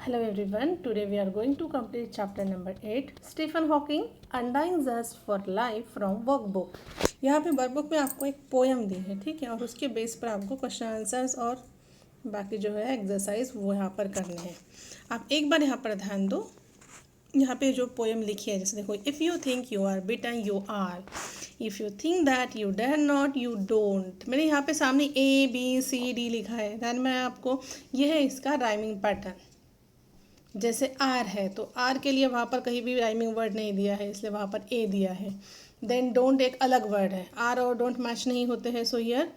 Hello everyone, today we are going to complete chapter number 8 Stephen Hawking Undying Zest for Life from Workbook। यहाँ पे workbook में आपको एक poem दी है, ठीक है, और उसके बेस पर आपको क्वेश्चन आंसर्स और बाकी जो है एक्सरसाइज वो यहाँ पर करने हैं। आप एक बार यहाँ पर ध्यान दो, यहाँ पे जो पोएम लिखी है, जैसे देखो, if you think you are bitten you are, if you think that you dare not you don't. मैंने यहाँ पे सामने ABCD लिखा है, ध्यान में आपको, ये है इसका राइमिंग पैटर्न। जैसे आर है तो आर के लिए वहाँ पर कहीं भी राइमिंग वर्ड नहीं दिया है, इसलिए वहाँ पर ए दिया है। देन डोंट एक अलग वर्ड है, आर और डोंट मैच नहीं होते हैं, सो हियर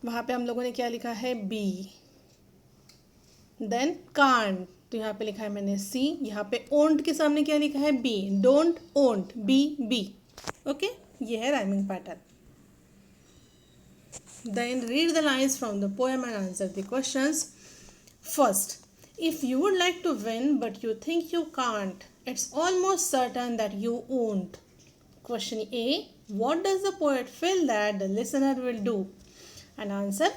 वहाँ पे हम लोगों ने क्या लिखा है, बी। देन कांट, तो यहाँ पे लिखा है मैंने सी। यहाँ पे ओंट के सामने क्या लिखा है, B. Don't won't, B B. Okay, ये है rhyming pattern. Then read the lines from the poem and answer the questions. First, if you would like to win but you think you can't, it's almost certain that you won't. Question A. What does the poet feel that the listener will do? And answer.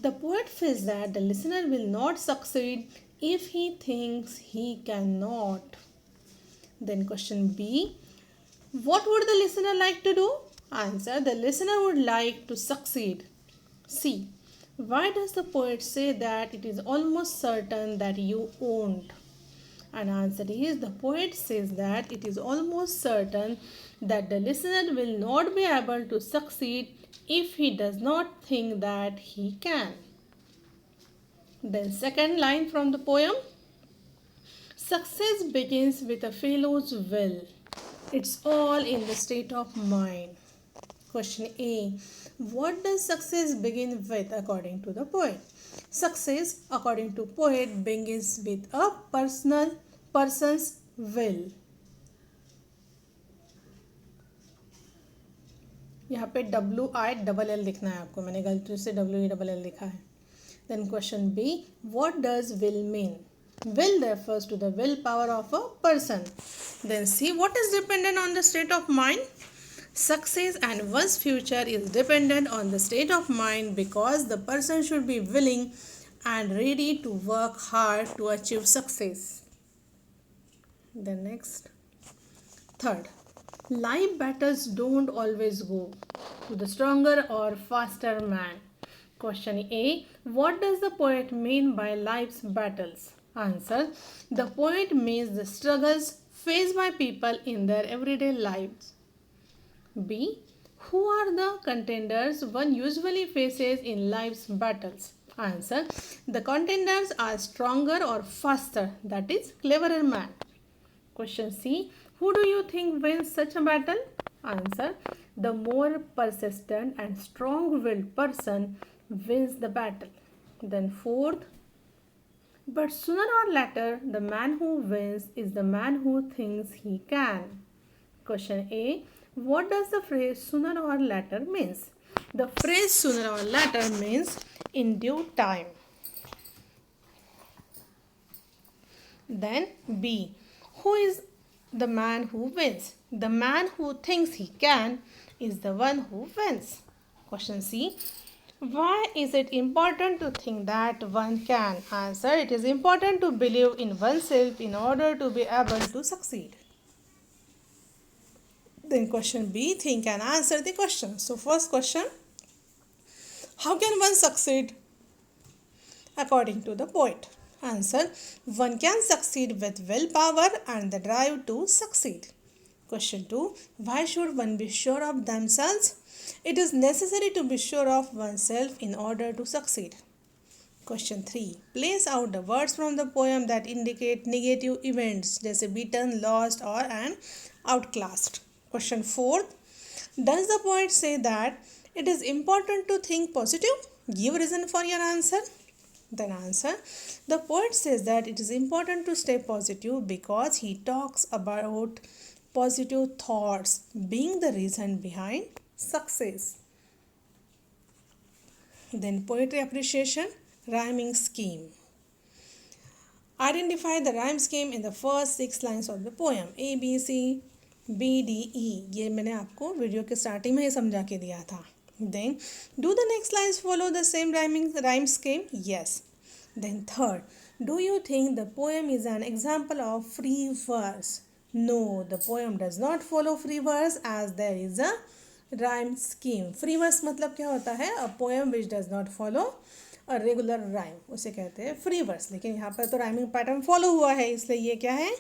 The poet feels that the listener will not succeed if he thinks he cannot. Then question B. What would the listener like to do? Answer. The listener would like to succeed. C. Why does the poet say that it is almost certain that you won't? And answer is, the poet says that it is almost certain that the listener will not be able to succeed if he does not think that he can. Then second line from the poem. Success begins with a fellow's will. It's all in the state of mind. Question A. What does success begin with according to the poet? Success, according to poet, begins with a person's will. यहाँ पे WILL लिखना है आपको, मैंने गलती से WELL लिखा है। Then question B. What does will mean? Will refers to the willpower of a person. Then C. What is dependent on the state of mind? Success and one's future is dependent on the state of mind because the person should be willing and ready to work hard to achieve success. The next. Third. Life battles don't always go to the stronger or faster man. Question A. What does the poet mean by life's battles? Answer. The poet means the struggles faced by people in their everyday lives. B. Who are the contenders one usually faces in life's battles? Answer. The contenders are stronger or faster, that is cleverer man. Question C. Who do you think wins such a battle? Answer. The more persistent and strong-willed person wins the battle. Then fourth. But sooner or later, the man who wins is the man who thinks he can. Question A. What does the phrase sooner or later means? The phrase sooner or later means in due time. Then B. Who is the man who wins? The man who thinks he can is the one who wins. Question C. Why is it important to think that one can? Answer. It is important to believe in oneself in order to be able to succeed. Then question B, think and answer the question. So first question, how can one succeed according to the poet? Answer, one can succeed with willpower and the drive to succeed. Question 2, why should one be sure of themselves? It is necessary to be sure of oneself in order to succeed. Question 3, place out the words from the poem that indicate negative events, जैसे beaten, lost or and outclassed. Question 4. Does the poet say that it is important to think positive? Give reason for your answer. Then answer. The poet says that it is important to stay positive because he talks about positive thoughts being the reason behind success. Then poetry appreciation, rhyming scheme. Identify the rhyme scheme in the first 6 lines of the poem. A, B, C, BDE, ये मैंने आपको video के starting में ही समझा के दिया था. Then, do the next lines follow the same rhyme scheme? Yes. Then third, Do you think the poem is an example of free verse? No, the poem does not follow free verse as there is a rhyme scheme. Free verse मतलब क्या होता है? A poem which does not follow a regular rhyme, उसे कहते हैं free verse. लेकिन यहाँ पर तो rhyming pattern follow हुआ है, इसलिए ये क्या है?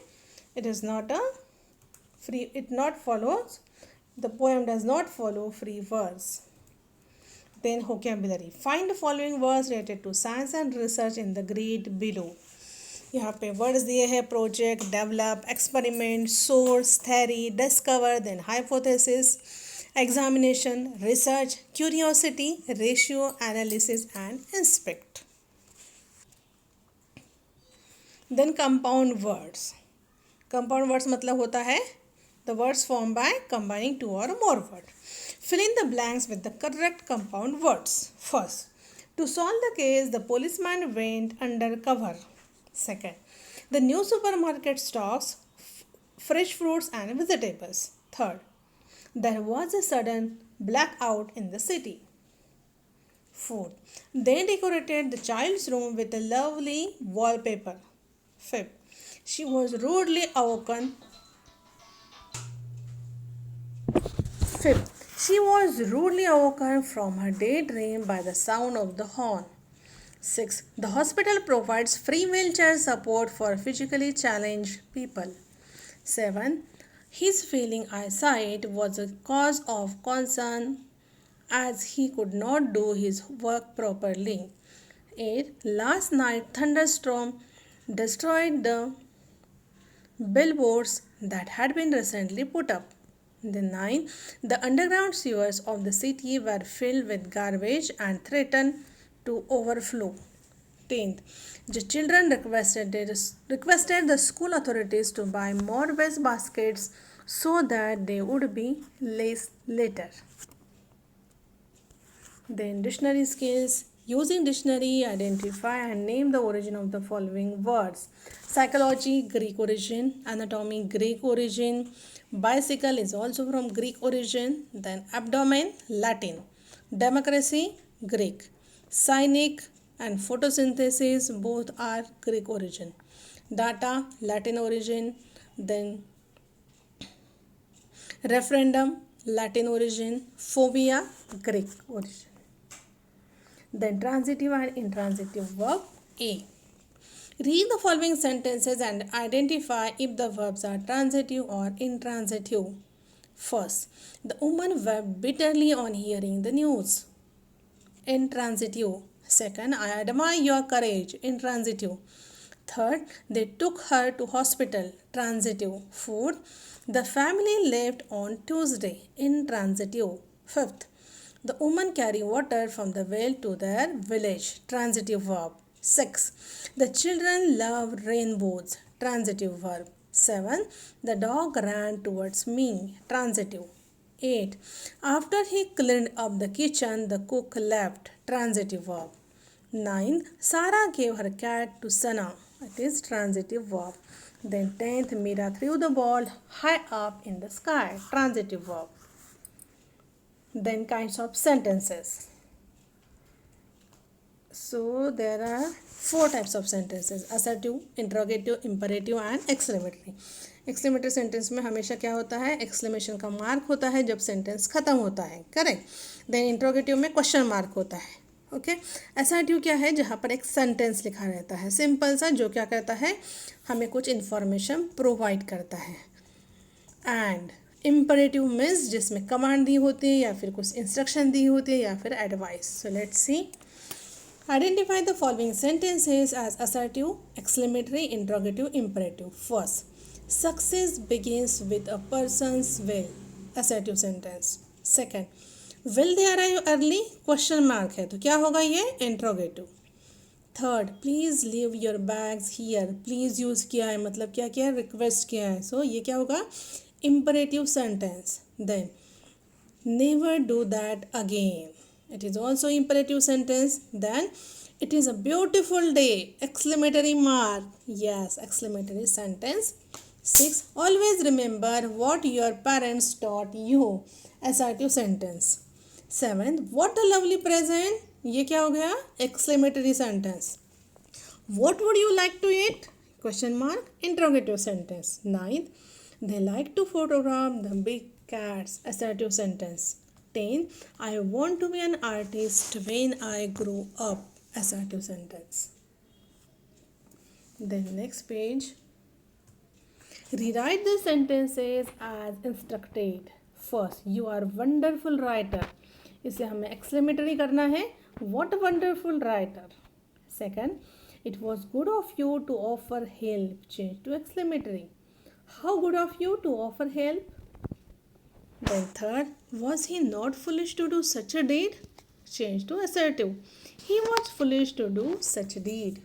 It is not a free. It not follows. The poem does not follow free verse. Then vocabulary. Find the following words related to science and research in the grade below. यहाँ पे words दिए हैं project, develop, experiment, source, theory, discover, then hypothesis, examination, research, curiosity, ratio, analysis and inspect. Then compound words. Compound words मतलब होता है the words form by combining two or more word. Fill in the blanks with the correct compound words. First, to solve the case, the policeman went undercover. Second, the new supermarket stocks fresh fruits and vegetables. Third, there was a sudden blackout in the city. Fourth, they decorated the child's room with a lovely wallpaper. Fifth, she was rudely awoken. Fifth, she was rudely awoken from her daydream by the sound of the horn. 6. The hospital provides free wheelchair support for physically challenged people. 7. His failing eyesight was a cause of concern as he could not do his work properly. 8. Last night thunderstorm destroyed the billboards that had been recently put up. Then 9. The underground sewers of the city were filled with garbage and threatened to overflow. 10th. The children requested the school authorities to buy more waste baskets so that they would be less later. Then dictionary skills. Using dictionary, identify and name the origin of the following words. Psychology, Greek origin. Anatomy, Greek origin. Bicycle is also from Greek origin. Then abdomen, Latin. Democracy, Greek. Cynic and photosynthesis both are Greek origin. Data, Latin origin. Then referendum, Latin origin. Phobia, Greek origin. Then transitive and intransitive verb. A. Read the following sentences and identify if the verbs are transitive or intransitive. First, the woman wept bitterly on hearing the news. Intransitive. Second, I admire your courage. Intransitive. Third, they took her to hospital. Transitive. Fourth, the family left on Tuesday. Intransitive. Fifth, the woman carried water from the well to their village. Transitive verb. 6. The children loved rainbows. Transitive verb. 7. The dog ran towards me. Transitive. 8. After he cleaned up the kitchen, the cook left. Transitive verb. 9. Sarah gave her cat to Sana. It is transitive verb. Then 10th, Mira threw the ball high up in the sky. Transitive verb. Then kinds of sentences. So there are 4 types of sentences: assertive, interrogative, imperative and exclamatory. exclamatory sentence में हमेशा क्या होता है? Exclamation का mark होता है जब sentence खत्म होता है. करेक्ट. देन इंट्रोगेटिव में क्वेश्चन मार्क होता है. ओके. असर्टिव क्या है? जहाँ पर एक सेंटेंस लिखा रहता है सिंपल सा, जो क्या करता है? हमें कुछ इन्फॉर्मेशन प्रोवाइड करता है. एंड इम्परेटिव मीन्स जिसमें कमांड दी होती है या फिर कुछ इंस्ट्रक्शन दी होती है या फिर advice. So let's see. Identify the following sentences as assertive, exclamatory, interrogative, imperative. First, success begins with a person's will. Assertive sentence. Second, will they arrive early? Question mark है तो क्या होगा ये? Interrogative. Third, please leave your bags here. Please use किया है मतलब क्या किया है? Request किया है. So ये क्या होगा? Imperative sentence. Then, never do that again. It is also imperative sentence. Then, it is a beautiful day. Exclamatory mark. Yes, exclamatory sentence. 6. Always remember what your parents taught you. Assertive sentence. 7. What a lovely present. ये क्या हो गया? Exclamatory sentence. What would you like to eat? Question mark. Interrogative sentence. Ninth, they like to photograph the big cats. Assertive sentence. 10. I want to be an artist when I grow up. Assertive sentence. Then next page. Rewrite the sentences as instructed. First, you are wonderful writer. इसे हमें exclamatory करना है. What a wonderful writer. Second, it was good of you to offer help. Change to exclamatory. How good of you to offer help. Then third, was he not foolish to do such a deed? Change to assertive. He was foolish to do such a deed.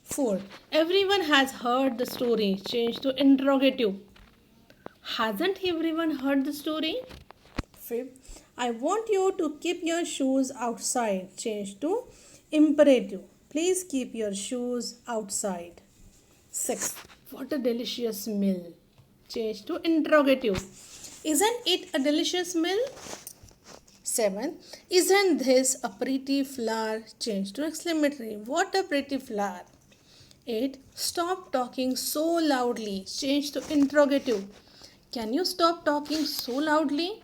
Fourth, everyone has heard the story. Change to interrogative. Hasn't everyone heard the story? Fifth, I want you to keep your shoes outside. Change to imperative. Please keep your shoes outside. Sixth, what a delicious meal. Change to interrogative. Isn't it a delicious meal? 7. Isn't this a pretty flower? Change to exclamatory. What a pretty flower. 8. Stop talking so loudly. Change to interrogative. Can you stop talking so loudly?